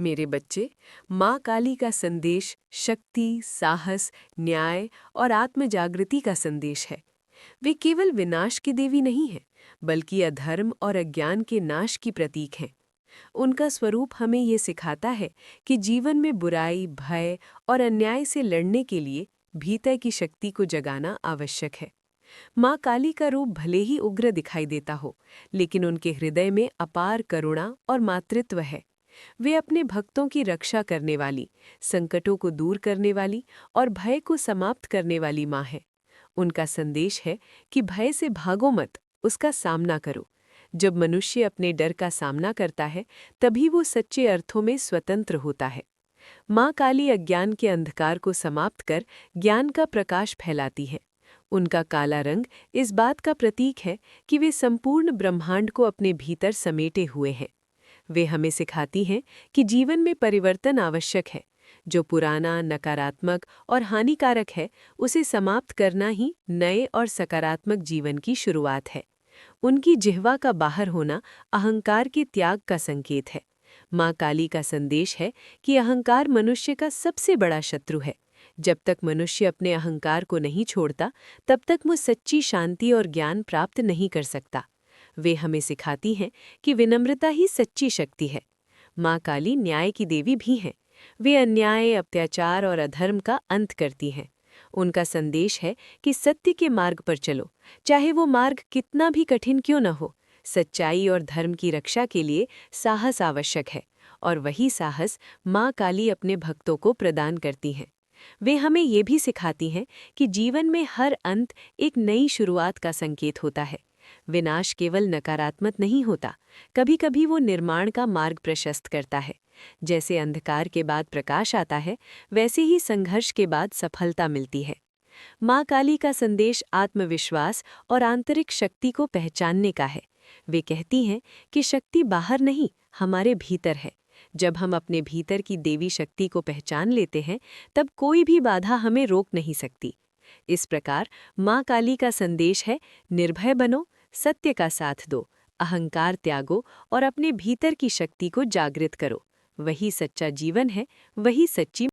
मेरे बच्चे, माँ काली का संदेश शक्ति, साहस, न्याय और आत्मजागृति का संदेश है। वे केवल विनाश की देवी नहीं हैं, बल्कि अधर्म और अज्ञान के नाश की प्रतीक हैं। उनका स्वरूप हमें ये सिखाता है कि जीवन में बुराई, भय और अन्याय से लड़ने के लिए भीतर की शक्ति को जगाना आवश्यक है। माँ काली का रूप भले ही उग्र दिखाई देता हो, लेकिन उनके हृदय में अपार करुणा और मातृत्व है। वे अपने भक्तों की रक्षा करने वाली, संकटों को दूर करने वाली और भय को समाप्त करने वाली माँ है। उनका संदेश है कि भय से भागो मत, उसका सामना करो। जब मनुष्य अपने डर का सामना करता है, तभी वो सच्चे अर्थों में स्वतंत्र होता है। माँ काली अज्ञान के अंधकार को समाप्त कर ज्ञान का प्रकाश फैलाती है। उनका काला रंग इस बात का प्रतीक है कि वे संपूर्ण ब्रह्मांड को अपने भीतर समेटे हुए हैं। वे हमें सिखाती हैं कि जीवन में परिवर्तन आवश्यक है। जो पुराना, नकारात्मक और हानिकारक है, उसे समाप्त करना ही नए और सकारात्मक जीवन की शुरुआत है। उनकी जिह्वा का बाहर होना अहंकार के त्याग का संकेत है। माँ काली का संदेश है कि अहंकार मनुष्य का सबसे बड़ा शत्रु है। जब तक मनुष्य अपने अहंकार को नहीं छोड़ता, तब तक वो सच्ची शांति और ज्ञान प्राप्त नहीं कर सकता। वे हमें सिखाती हैं कि विनम्रता ही सच्ची शक्ति है। माँ काली न्याय की देवी भी हैं। वे अन्याय, अत्याचार और अधर्म का अंत करती हैं। उनका संदेश है कि सत्य के मार्ग पर चलो, चाहे वो मार्ग कितना भी कठिन क्यों न हो। सच्चाई और धर्म की रक्षा के लिए साहस आवश्यक है, और वही साहस माँ काली अपने भक्तों को प्रदान करती हैं। वे हमें ये भी सिखाती हैं कि जीवन में हर अंत एक नई शुरुआत का संकेत होता है। विनाश केवल नकारात्मक नहीं होता, कभी-कभी वो निर्माण का मार्ग प्रशस्त करता है। जैसे अंधकार के बाद प्रकाश आता है, वैसे ही संघर्ष के बाद सफलता मिलती है। माँ काली का संदेश आत्मविश्वास और आंतरिक शक्ति को पहचानने का है। वे कहती हैं कि शक्ति बाहर नहीं, हमारे भीतर है। जब हम अपने भीतर की देवी शक्ति को पहचान लेते हैं, तब कोई भी बाधा हमें रोक नहीं सकती। इस प्रकार माँ काली का संदेश है, निर्भय बनो, सत्य का साथ दो, अहंकार त्यागो और अपने भीतर की शक्ति को जागृत करो। वही सच्चा जीवन है, वही सच्ची